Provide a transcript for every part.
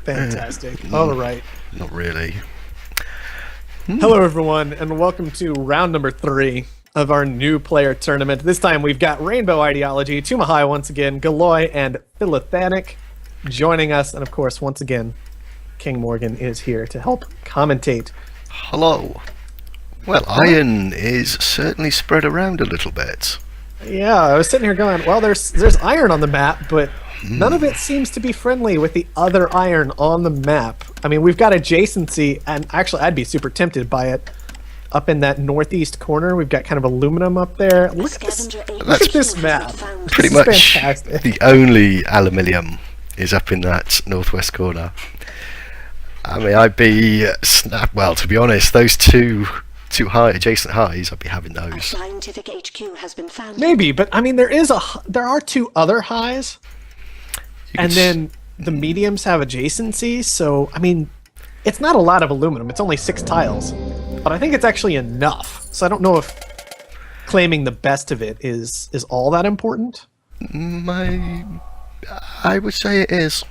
Fantastic. All right. Not really. Hello, everyone, and welcome to round number 3 of our new player tournament. This time we've got Rainbowidology, Tumahai once again, Galios, and philothanic joining us. And of course, once again, King Morgan is here to help commentate. Hello. Well, iron is certainly spread around a little bit. Yeah, I was sitting here going, well, there's iron on the map, but none of it seems to be friendly with the other iron on the map. I mean, we've got adjacency, and actually I'd be super tempted by it. Up in that northeast corner, we've got kind of aluminum up there. Look at this map. Pretty much fantastic. The only aluminium is up in that northwest corner. I mean, I'd be well, to be honest, those two high adjacent highs, I'd be having those. Scientific HQ has been found. Maybe, but I mean, there are 2 other highs, and then the mediums have adjacency. So I mean, it's not a lot of aluminum. It's only 6 tiles, but I think it's actually enough. So I don't know if claiming the best of it is all that important. I would say it is.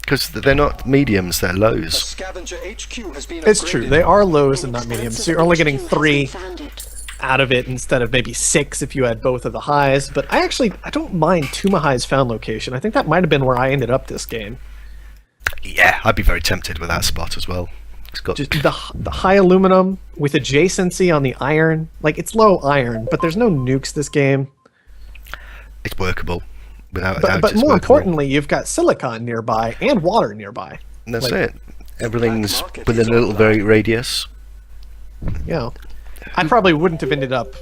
Because they're not mediums, they're lows. It's true, they are lows and not mediums, so you're only getting 3 out of it instead of maybe 6 if you had both of the highs. But I don't mind Tumahai's found location. I think that might have been where I ended up this game. Yeah, I'd be very tempted with that spot as well. It's got just the high aluminum with adjacency on the iron. Like, it's low iron, but there's no nukes this game. It's workable. But more importantly, you've got silicon nearby and water nearby. And that's it. Everything's within a little very radius. Yeah. I probably wouldn't have ended up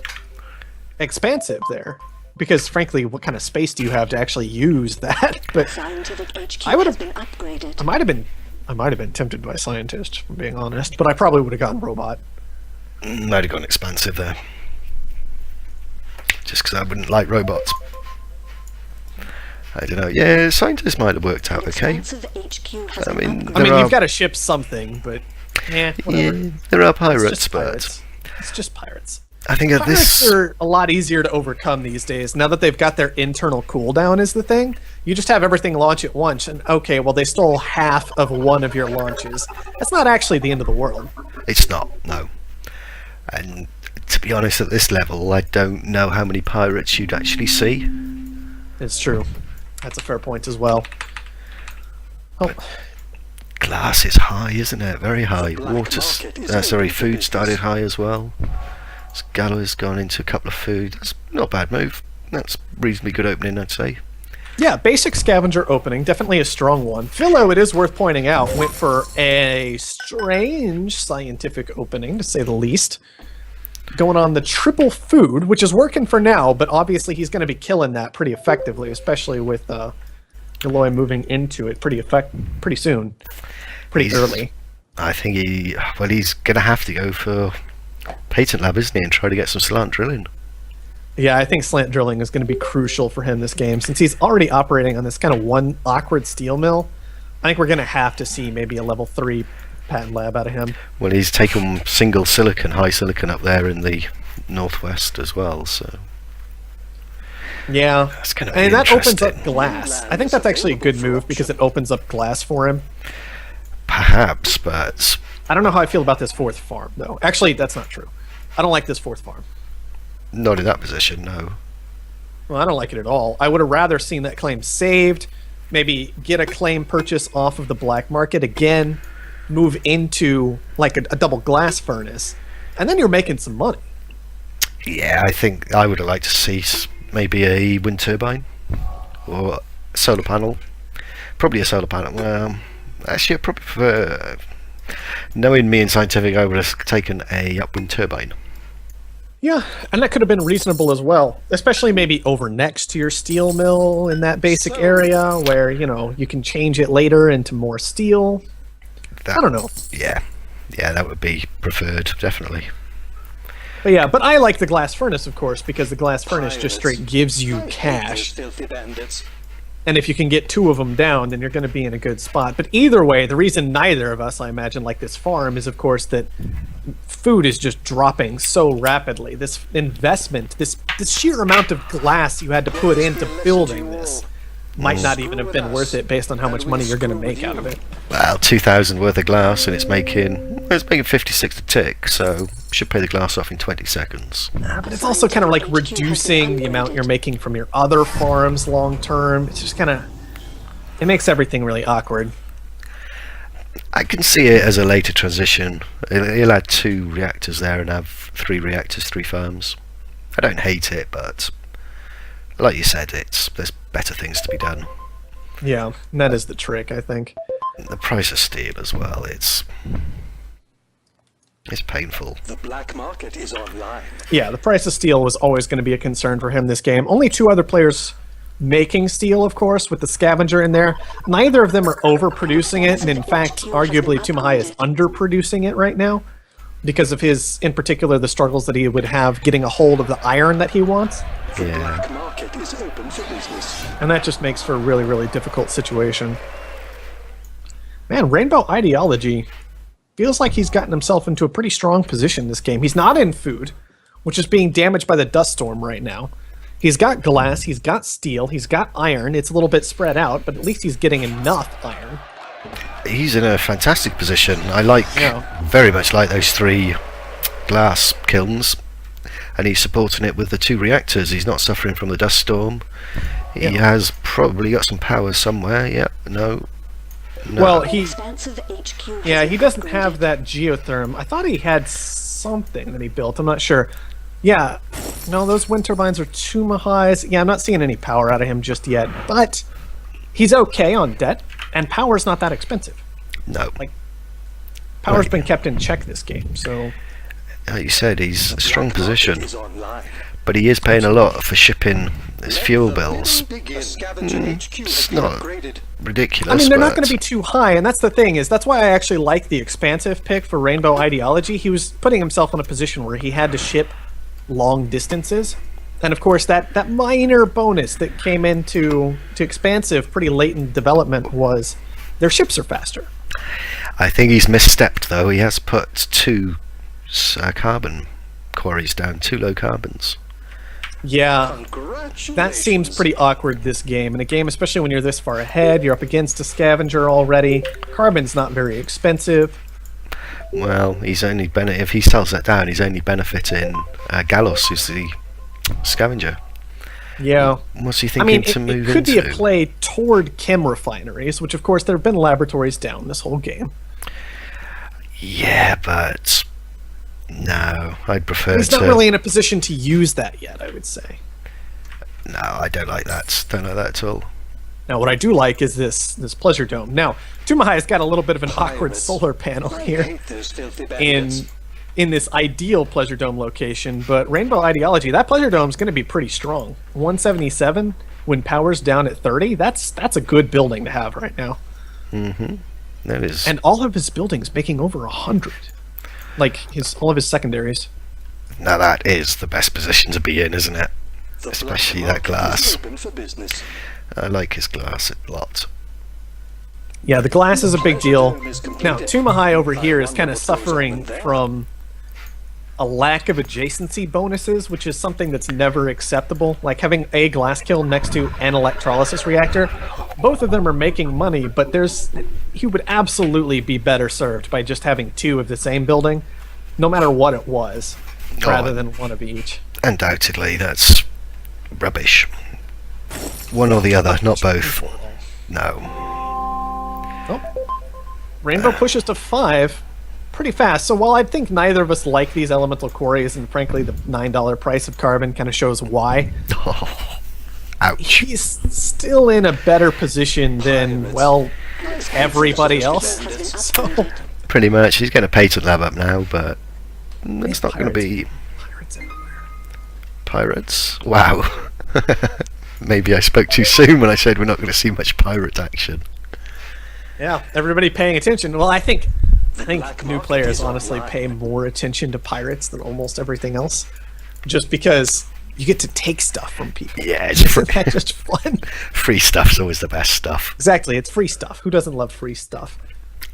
expansive there, because frankly, what kind of space do you have to actually use that? But I might have been tempted by scientist, if I'm being honest, but I probably would have gone robot. Might have gone expansive there. Just because I wouldn't like robots. I don't know. Yeah, scientists might have worked out okay. I mean, you've got to ship something, but whatever. Yeah, there are pirates, but it's just pirates. I think pirates are a lot easier to overcome these days. Now that they've got their internal cooldown is the thing. You just have everything launch at once, and okay, well, they stole half of one of your launches. That's not actually the end of the world. It's not, no. And to be honest, at this level, I don't know how many pirates you'd actually see. It's true. That's a fair point as well. Oh. Glass is high, isn't it? Very high. Food started high as well. Galios gone into a couple of food. That's not a bad move. That's reasonably good opening, I'd say. Yeah, basic scavenger opening, definitely a strong one. Philo, it is worth pointing out, went for a strange scientific opening, to say the least. Going on the triple food, which is working for now, but obviously he's going to be killing that pretty effectively, especially with Galios moving into it pretty soon, pretty early. I think he's going to have to go for patent lab, isn't he, and try to get some slant drilling. Yeah, I think slant drilling is going to be crucial for him this game, since he's already operating on this kind of one awkward steel mill. I think we're going to have to see maybe a level 3 patent lab out of him. Well, he's taken single silicon, high silicon up there in the northwest as well, so yeah, that's kind of that opens up glass. I think that's actually a good move because it opens up glass for him. Perhaps, but I don't know how I feel about this 4th farm though. Actually, that's not true. I don't like this 4th farm. Not in that position, no. Well, I don't like it at all. I would have rather seen that claim saved, maybe get a claim purchase off of the black market again, move into like a double glass furnace, and then you're making some money. Yeah, I think I would have liked to see maybe a wind turbine or a solar panel. Probably a solar panel. Actually, I probably prefer, knowing me in scientific, I would have taken a wind turbine. Yeah, and that could have been reasonable as well, especially maybe over next to your steel mill in that basic area where, you can change it later into more steel. I don't know. Yeah, that would be preferred, definitely. But I like the glass furnace, of course, because the glass furnace just straight gives you cash. And if you can get 2 of them down, then you're going to be in a good spot. But either way, the reason neither of us, I imagine, like this farm is, of course, that food is just dropping so rapidly. This investment, this sheer amount of glass you had to put into building this might not even have been worth it based on how much money you're going to make out of it. Well, 2,000 worth of glass, and it's making 56 a tick, so should pay the glass off in 20 seconds. But it's also kind of like reducing the amount you're making from your other farms long term. It's just kind of, it makes everything really awkward. I can see it as a later transition. He'll add 2 reactors there and have 3 reactors, 3 farms. I don't hate it, but like you said, there's better things to be done. Yeah, and that is the trick, I think. The price of steel as well, it's painful. The black market is online. Yeah, the price of steel was always going to be a concern for him this game. Only 2 other players making steel, of course, with the scavenger in there. Neither of them are overproducing it, and in fact, arguably Tumahai is underproducing it right now because of his, in particular, the struggles that he would have getting a hold of the iron that he wants. The Yeah. black market is open for business. And that just makes for a really, really difficult situation. Man, Rainbowidology feels like he's gotten himself into a pretty strong position this game. He's not in food, which is being damaged by the dust storm right now. He's got glass, he's got steel, he's got iron. It's a little bit spread out, but at least he's getting enough iron. He's in a fantastic position. I Yeah. very much like those 3 glass kilns, and he's supporting it with the 2 reactors. He's not suffering from the dust storm. He Yeah. has probably got some power somewhere. Yep, no. Well, he Expansive HQ has yeah, he been doesn't upgraded. have that geotherm. I thought he had something that he built. I'm not sure. Yeah, no, those wind turbines are Tumahai's. Yeah, I'm not seeing any power out of him just yet, but he's okay on debt, and power's not that expensive. No. Like, Power's Right. been kept in check this game, so Like you said, he's a strong Black market position, is online. but he is paying a lot for shipping his fuel bills. Begin. Scavenger HQ has It's been not upgraded. ridiculous. I mean, they're not but going to be too high, and that's the thing, is that's why I actually like the expansive pick for Rainbowidology. He was putting himself in a position where he had to ship long distances, and of course that minor bonus that came into expansive pretty late in development was their ships are faster. I think he's misstepped though. He has put 2 carbon quarries down, 2 low carbons. Yeah, Congratulations. that seems pretty awkward this game. In a game, especially when you're this far ahead, you're up against a scavenger already. Carbon's not very expensive. Well, he's only if he sells that down, he's only benefiting Galios, who's the scavenger. Yeah. What's he I thinking mean, to move it could into? be a play toward chem refineries, which of course there have been laboratories down this whole game. Yeah, but no, I'd prefer He's to. not really in a position to use that yet, I would say. No, I don't like that. Don't like that at all. Now, what I do like is this pleasure dome. Now, Tumahai's got a little bit of an awkward Pirates. solar panel I here hate those filthy in bandits. this ideal pleasure dome location, but Rainbowidology, that pleasure dome's going to be pretty strong. 177 when power's down at 30. That's a good building to have right now. That is. And all of his buildings making over 100. Like all of his secondaries. Now that is the best position to be in, isn't it? The black especially that market is glass. open for business. I like his glass a lot. Yeah, the glass is a big deal. Now, Tumahai over here is kind of suffering from a lack of adjacency bonuses, which is something that's never acceptable. Like having a glass kiln next to an electrolysis reactor, both of them are making money, but he would absolutely be better served by just having 2 of the same building, no matter what it was, rather than 1 of each. Undoubtedly, that's rubbish. One or the other, not both. No. Rainbow pushes to 5 pretty fast. So while I think neither of us like these elemental quarries, and frankly the $9 price of carbon kind of shows why, Ouch. he's still in a better position than, well, everybody else. So Pretty much. He's going to patent lab up now, but it's not going to be pirates everywhere. pirates. Wow. Maybe I spoke too soon when I said we're not going to see much pirate action. Yeah, everybody paying attention. Well, I think black new market players is honestly online. pay more attention to pirates than almost everything else, just because you get to take stuff from people. Yeah, it's Isn't that just fun? free stuff's always the best stuff. Exactly, it's free stuff. Who doesn't love free stuff?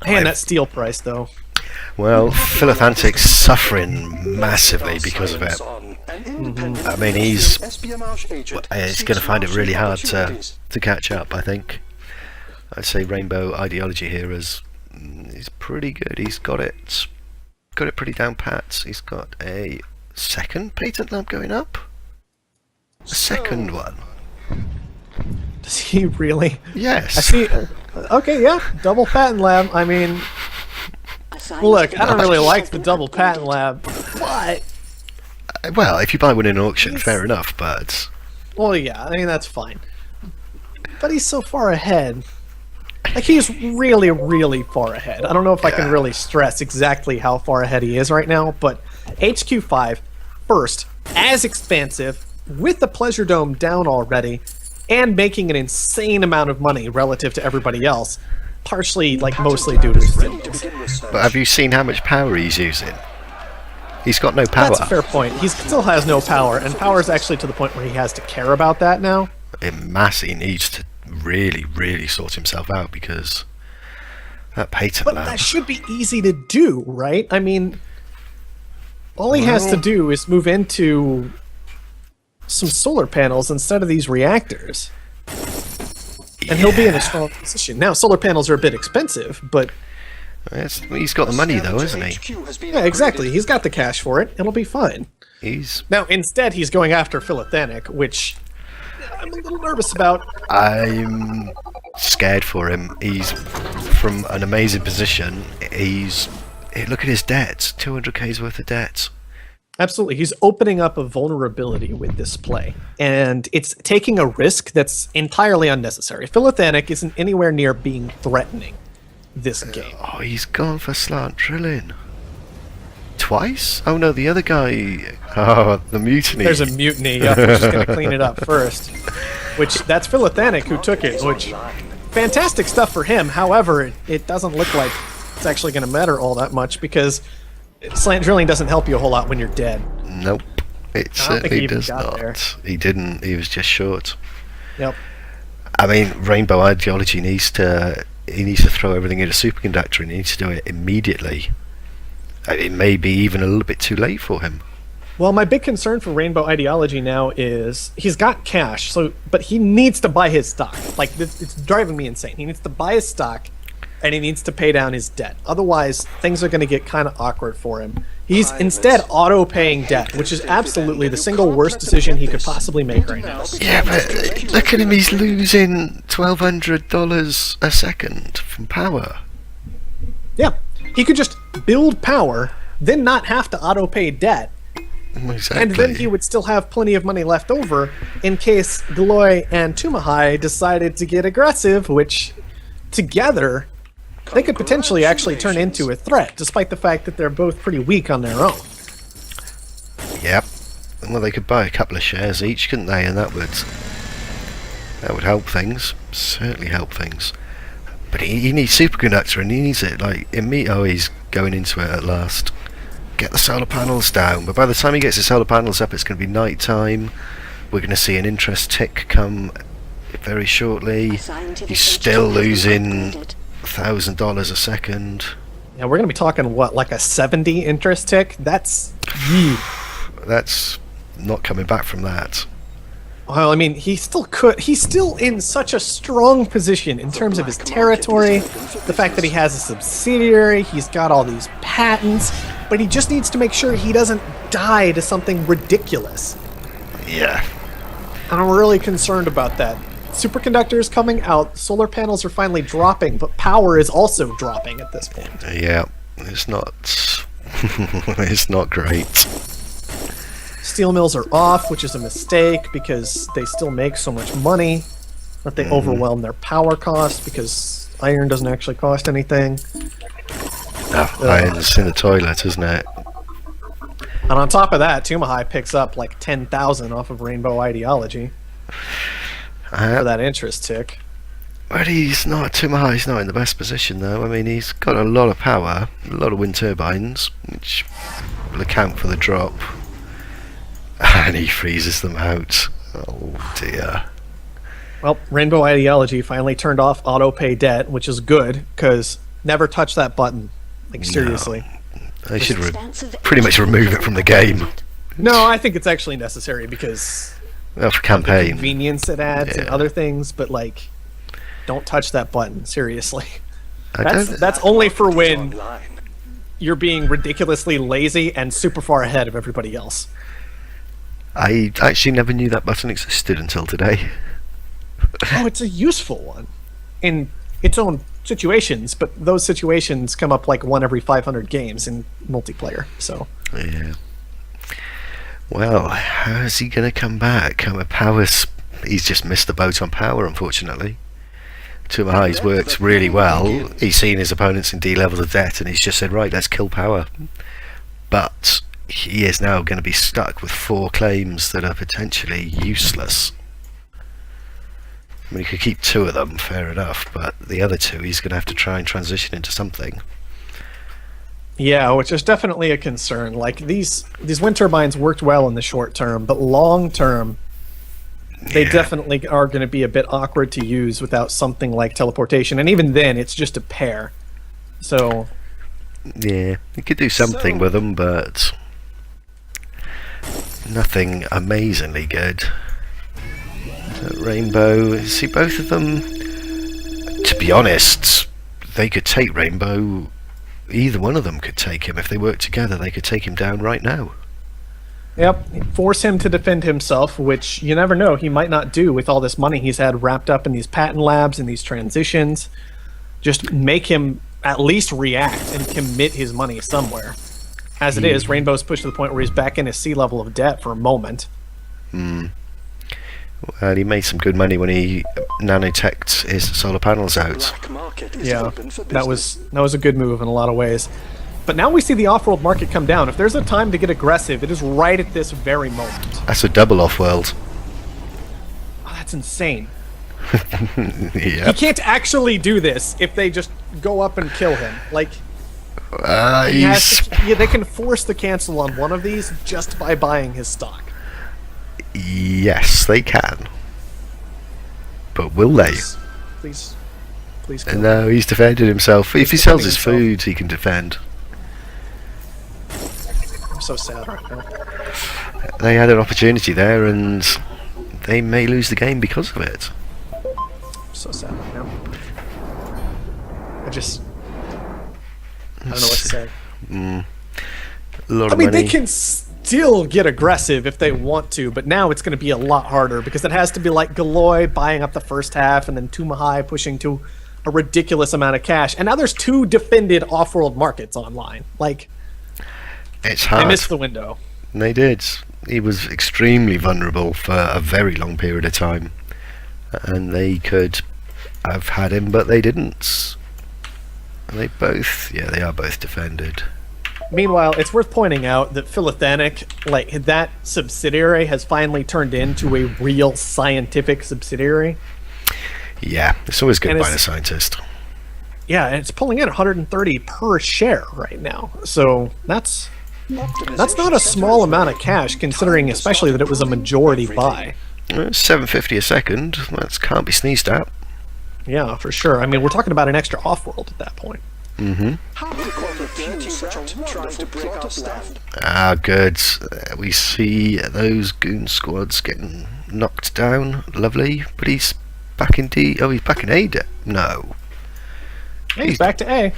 Man, that steel price though. Well, philothanic's suffering massively because of it. On An independent I mean, he's espionage agent he's seeks going to find it really hard opportunities. to catch up. I think. I'd say Rainbow Ideology here is he's pretty good. He's got it pretty down pat. He's got a second patent lab going up. A second one. Does he really? Yes. I see. Okay, yeah, double patent lab. I mean, Assigned look, to I don't really the like the double patent lab, but Well, if you buy one in an auction, fair enough. But well, yeah, I mean that's fine. But he's so far ahead. Like he's really, really far ahead. I don't know if I can Yeah. really stress exactly how far ahead he is right now, but HQ5 first, as expansive, with the Pleasure Dome down already, and making an insane amount of money relative to everybody else, partially, like mostly due to his Ready deals. to begin research. have you seen how much power he's using? He's got no power. That's a fair point. He still has no power, and power is actually to the point where he has to care about that now. Massey needs to really, really sort himself out because that patent But lab. that should be easy to do, right? I mean, all he has to do is move into some solar panels instead of these reactors. And he'll be in a strong position. Now, solar panels are a bit expensive, but He's got the money though, isn't he? HQ has been yeah, exactly. upgraded. He's got the cash for it. It'll be fine. He's. Now, instead, he's going after philothanic, which I'm a little nervous about. I'm scared for him. He's from an amazing position. Look at his debts. 200k's worth of debts. Absolutely. He's opening up a vulnerability with this play, and it's taking a risk that's entirely unnecessary. Philothanic isn't anywhere near being threatening this game. Oh, he's gone for slant drilling. Twice? Oh no, the other guy. Oh, the mutiny. There's a mutiny. Yep, we're just going to clean it up first. Which, that's Philothanic who took it, which, fantastic stuff for him. However, it doesn't look like it's actually going to matter all that much, because slant drilling doesn't help you a whole lot when you're dead. Nope. It I don't think he certainly even does got not. there. He didn't. He was just short. Yep. I mean, Rainbow Ideology needs to. He needs to throw everything into superconductor, and he needs to do it immediately. It may be even a little bit too late for him. Well, my big concern for Rainbow Ideology now is he's got cash, but he needs to buy his stock. Like, it's driving me insane. He needs to buy his stock, and he needs to pay down his debt. Otherwise, things are going to get kind of awkward for him. He's instead auto-paying debt, which is absolutely the single worst decision he could possibly make right now. Yeah, but look at him. He's losing $1,200 a second from power. Yeah, he could just build power, then not have to auto-pay debt, Exactly. and then he would still have plenty of money left over in case Galois and Tumahai decided to get aggressive, which together they could potentially actually turn into a threat, despite the fact that they're both pretty weak on their own. Yep. Well, they could buy a couple of shares each, couldn't they? And that would help things. Certainly help things. But he needs superconductor, and he needs it like oh, he's going into it at last. Get the solar panels down. But by the time he gets the solar panels up, it's going to be night time. We're going to see an interest tick come very shortly. Scientific He's still HQ has been losing upgraded. $1,000 a second. Yeah, we're going to be talking, what, like a 70 interest tick? That's... That's not coming back from that. Well, I mean, he still could. He's still in such a strong position in terms of his territory, the fact that he has a subsidiary, he's got all these patents, but he just needs to make sure he doesn't die to something ridiculous. Yeah. And I'm really concerned about that. Superconductors coming out, solar panels are finally dropping, but power is also dropping at this point. Yeah. It's not. It's not great. Steel mills are off, which is a mistake because they still make so much money that they overwhelm their power cost because iron doesn't actually cost anything. Iron's in the toilet, isn't it? And on top of that, Tumahai picks up like 10,000 off of Rainbow Ideology for that interest tick. But he's not. Tumahai's not in the best position, though. I mean, he's got a lot of power, a lot of wind turbines, which will account for the drop. And he freezes them out. Oh dear. Well, Rainbow Ideology finally turned off auto pay debt, which is good because never touch that button. Like seriously. They should Expansive pretty much HQ remove has it from been the game. upgraded. No, I think it's actually necessary because Well, for of the campaign. convenience it adds and Yeah. other things, but like, don't touch that button, seriously. I That's don't. that's only for when Online. you're being ridiculously lazy and super far ahead of everybody else. I actually never knew that button existed until today. Oh, it's a useful one in its own situations, but those situations come up like one every 500 games in multiplayer. So Yeah. Well, how is he going to come back? Power's. He's just missed the boat on power, unfortunately. Tumahai's worked really well. He's seen his opponents in D levels of debt, and he's just said, right, let's kill power. But he is now going to be stuck with 4 claims that are potentially useless. I mean, he could keep 2 of them, fair enough, but the other 2 he's going to have to try and transition into something. yeah, which is definitely a concern. Like these wind turbines worked well in the short term, but long term, they Yeah. definitely are going to be a bit awkward to use without something like teleportation. And even then, it's just a pair. So Yeah, he could do something with them, but nothing amazingly good. Rainbow, see, both of them, to be honest, they could take Rainbow. Either one of them could take him. If they work together, they could take him down right now. yep, force him to defend himself, which you never know, he might not do with all this money he's had wrapped up in these patent labs and these transitions. Just make him at least react and commit his money somewhere. As it is, Rainbow's pushed to the point where he's back in his sea level of debt for a moment. And he made some good money when he nanoteched his solar panels out. Black market is Yeah, open for that business. was a good move in a lot of ways. But now we see the off-world market come down. If there's a time to get aggressive, it is right at this very moment. That's a double off-world. Oh, that's insane. He Yep. can't actually do this if they just go up and kill him. Like, he has He's... to, yeah, they can force the cancel on one of these just by buying his stock. Yes, they can. But will they? Please, please kill him. No, he's defended himself. If he sells his defending himself. food, he can defend. I'm so sad right now. They had an opportunity there, and they may lose the game because of it. I'm so sad right now. I don't know what to say. A lot I of mean, money. they can still get aggressive if they want to, but now it's going to be a lot harder because it has to be like Galoy buying up the first half and then Tumahai pushing to a ridiculous amount of cash. And now there's 2 defended off-world markets online. Like, It's they hard. missed the window. They did. He was extremely vulnerable for a very long period of time, and they could have had him, but they didn't. And they both, yeah, they are both defended. Meanwhile, it's worth pointing out that philothanic, like that subsidiary, has finally turned into a real scientific subsidiary. Yeah, it's always good And buying a it's- scientist. Yeah, and it's pulling in 130 per share right now. So that's not a small amount of cash, considering especially that it was a majority buy. 750 a second. That can't be sneezed at. Yeah, for sure. I mean, we're talking about an extra off-world at that point. How could quite a few such a trying to break up land? Ah, good. We see those goon squads getting knocked down. Lovely. But he's back in D. Oh, he's back in A. No. Hey, he's back to A.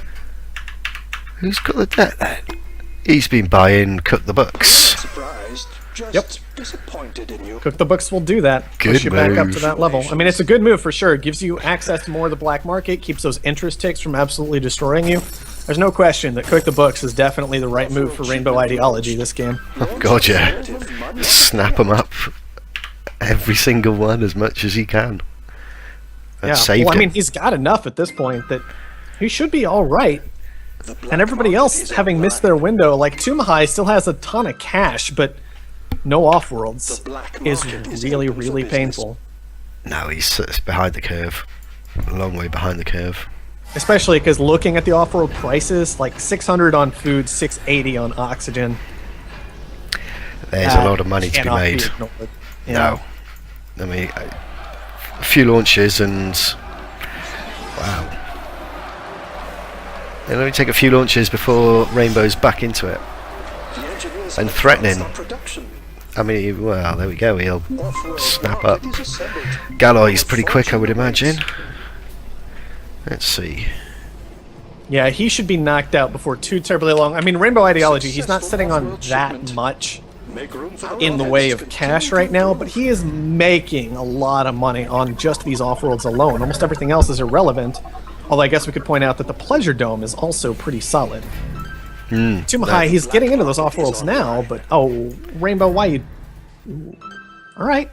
Who's got the debt then? He's been buying Cook the Books. Surprised, just Yep. disappointed in you. Cook the Books will do that. Good Push you back up move. to that level. I mean, it's a good move for sure. It gives you access to more of the black market, keeps those interest ticks from absolutely destroying you. There's no question that Cook the Books is definitely the right move for Rainbow Ideology this game. Oh, God, yeah. Snap them up. Every single one as much as he can. That Yeah, saved well, I him. mean, he's got enough at this point that he should be all right. And everybody else, having missed their window, like Tumahai still has a ton of cash, but no off-worlds The black is market is really, open for really business. painful. No, he's behind the curve. A long way behind the curve. Especially because looking at the off-world prices, like 600 on food, 680 on oxygen. There's a lot of money to be cannot made. ignored. Yeah. No. I mean, a few launches and... Wow. It'll only take a few launches before Rainbow's back into it. The engineers and threatening. Production. I mean, well, there we go. He'll snap up. Galios pretty quick, I would imagine. Let's see. Yeah, he should be knocked out before too terribly long. I mean, Rainbow Ideology, he's not sitting on that much Make room for in the way of cash right now, but he is making a lot of money on just these off-worlds alone. Almost everything else is irrelevant, although I guess we could point out that the Pleasure Dome is also pretty solid. Tumahai, he's getting into those off-worlds now, but oh, Rainbow, why you... Alright.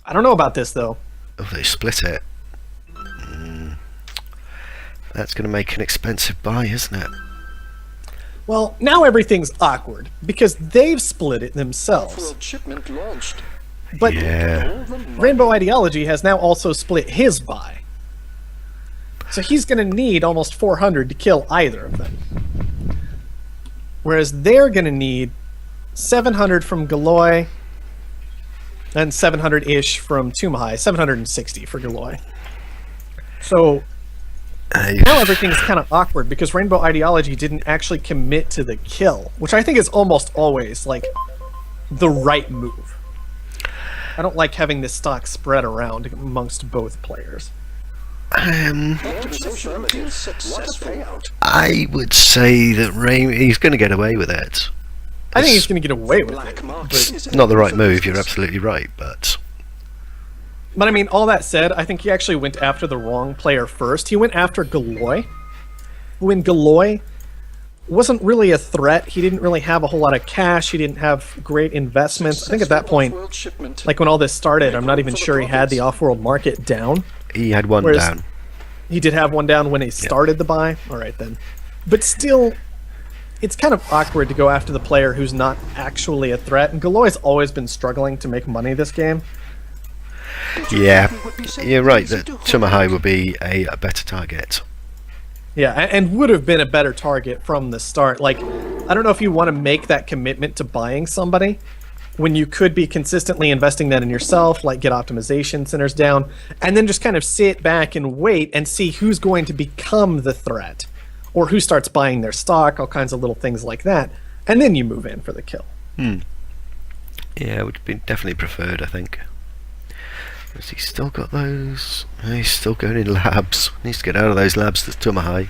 I don't know about this, though. Oh, they split it. That's going to make an expensive buy, isn't it? Well, now everything's awkward, because they've split it themselves. Off-world shipment launched. But Yeah. Rainbow Ideology has now also split his buy. So he's going to need almost 400 to kill either of them. Whereas they're going to need 700 from Galoy and 700-ish from Tumahai. 760 for Galoy. So now everything's kind of awkward because Rainbow Ideology didn't actually commit to the kill, which I think is almost always like the right move. I don't like having this stock spread around amongst both players. Optimization successful. I would say that he's going to get away with it. I think he's going to get away with Black it. marks But, is Not the right move, you're absolutely right, but... I mean, all that said, I think he actually went after the wrong player first. He went after Galoy. When Galoy wasn't really a threat, he didn't really have a whole lot of cash, he didn't have great investments. I think at that point, Off-world shipment. like when all this started, I'm not even sure he had the off-world market down. He had one Whereas- down. He did have one down when he started the buy. All right, then. But still, it's kind of awkward to go after the player who's not actually a threat. And Galoy's always been struggling to make money this game. Yeah, you're right that Tumahai would be a better target. Yeah, and would have been a better target from the start. Like, I don't know if you want to make that commitment to buying somebody when you could be consistently investing that in yourself, like get optimization centers down, and then just kind of sit back and wait and see who's going to become the threat, or who starts buying their stock, all kinds of little things like that, and then you move in for the kill. Yeah, it would be definitely preferred, I think. Has he still got those? He's still going in labs. Needs to get out of those labs, that's Tumahai.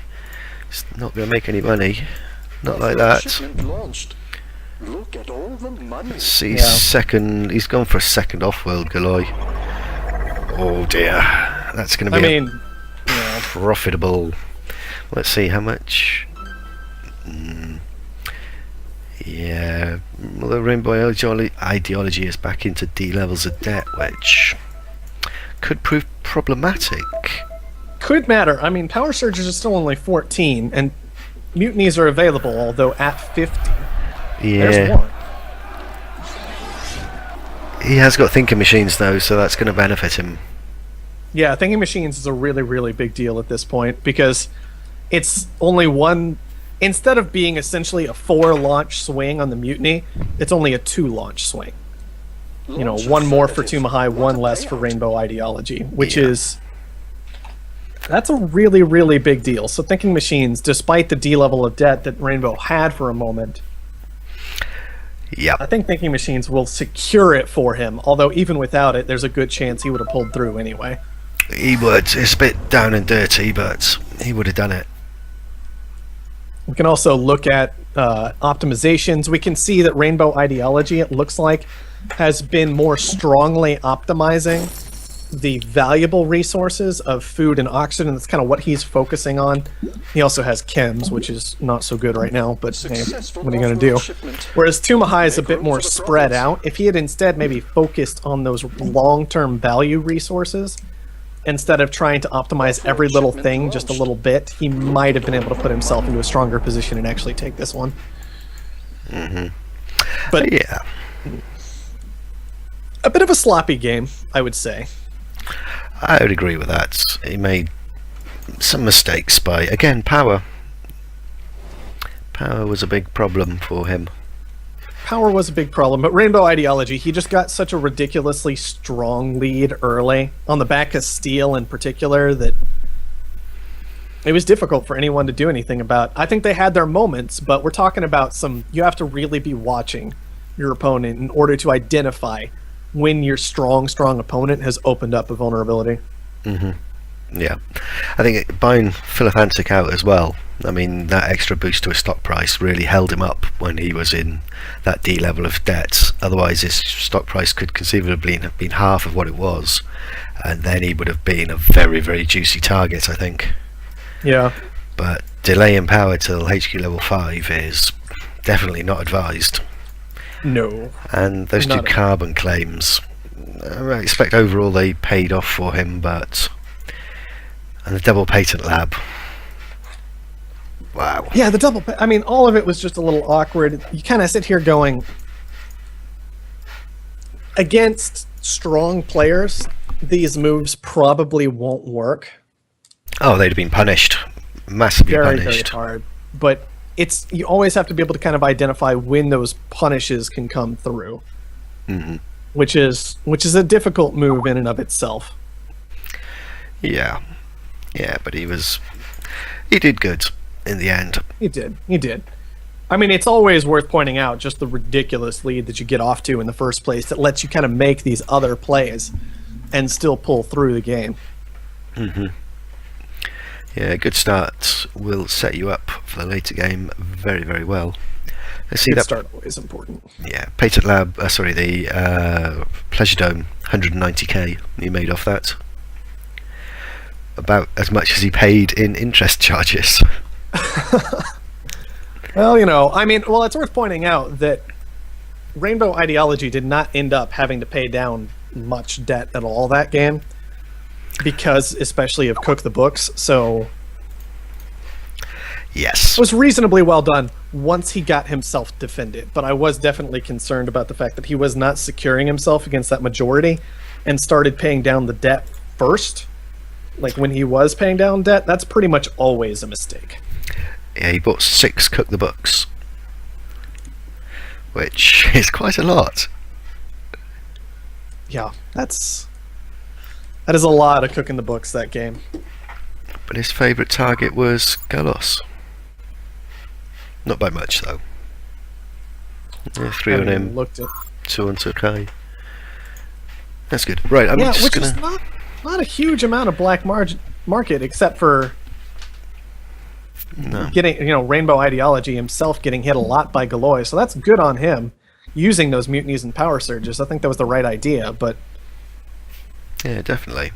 He's not going to make any money. Not like that. Shipment launched. Look at all the money. See, Yeah. second. He's gone for a second off-world Galoy. Oh dear, that's going to I be mean, yeah, profitable. Let's see how much. Yeah, well, the Rainbow Ideology is back into D levels of debt, which could prove problematic. could matter. I mean, power surges are still only 14, and mutinies are available, although at 50. There's Yeah, one. he has got thinking machines though, so that's going to benefit him. Yeah, thinking machines is a really, really big deal at this point because it's only one. Instead of being essentially a 4-launch swing on the mutiny, it's only a 2-launch swing. You know, Launch one more for affirmative. Tumahai, What one a less for payout. Rainbow Ideology, which Yeah. is. That's a really, really big deal. So thinking machines, despite the D level of debt that Rainbow had for a moment, Yeah, I think thinking machines will secure it for him. Although even without it, there's a good chance he would have pulled through anyway. he would. It's a bit down and dirty, but he would have done it. We can also look at optimizations. We can see that Rainbow Ideology, it looks like, has been more strongly optimizing the valuable resources of food and oxygen. That's kind of what he's focusing on. He also has chems, which is not so good right now, but hey, Successful what are you going to do? off-world shipment. Whereas Tumahai is a Make bit room more for the spread profits. out. If he had instead maybe focused on those long-term value resources, instead of trying to optimize every little shipment thing just a launched. little bit, he might have been able to put himself into a stronger position and actually take this one. But Yeah, a bit of a sloppy game, I would say. I would agree with that. He made some mistakes by, again, power. Power was a big problem for him. Power was a big problem, but Rainbow Ideology, he just got such a ridiculously strong lead early, on the back of Steel in particular, that It was difficult for anyone to do anything about. I think they had their moments, but we're talking about you have to really be watching your opponent in order to identify when your strong opponent has opened up a vulnerability. Yeah, I think buying philothanic out as well. I mean, that extra boost to his stock price really held him up when he was in that D level of debt. Otherwise, his stock price could conceivably have been half of what it was, and then he would have been a very, very juicy target, I think. Yeah. But delaying power till HQ level 5 is definitely not advised. No. And those two carbon claims, I expect overall they paid off for him, but... And the double patent lab. Wow. Yeah, I mean, all of it was just a little awkward. You kind of sit here going, against strong players, these moves probably won't work. Oh, they'd have been punished. Massively Very, punished. very hard. But you always have to be able to kind of identify when those punishes can come through. Which is a difficult move in and of itself. Yeah. Yeah, but he did good in the end. He did. I mean, it's always worth pointing out just the ridiculous lead that you get off to in the first place that lets you kind of make these other plays and still pull through the game. Yeah, a good start will set you up for the later game very, very well. Let's see Good that start always important. Yeah, Patent Lab, the Pleasure Dome, 190k he made off that. About as much as he paid in interest charges. Well, it's worth pointing out that Rainbowidology did not end up having to pay down much debt at all that game, because especially of Cook the Books, so Yes. it was reasonably well done once he got himself defended. But I was definitely concerned about the fact that he was not securing himself against that majority and started paying down the debt first. Like when he was paying down debt, that's pretty much always a mistake. Yeah, he bought 6 Cook the Books, which is quite a lot. Yeah, that is a lot of Cooking the Books, that game. But his favourite target was Galios. Not by much, though. Yeah, 3 on him, Looked at 2 on Tokai. That's good. Right, I'm just which gonna... is not a huge amount of black market, except for getting, Rainbowidology himself getting hit a lot by Galios. So that's good on him using those mutinies and power surges. I think that was the right idea, but Yeah, definitely.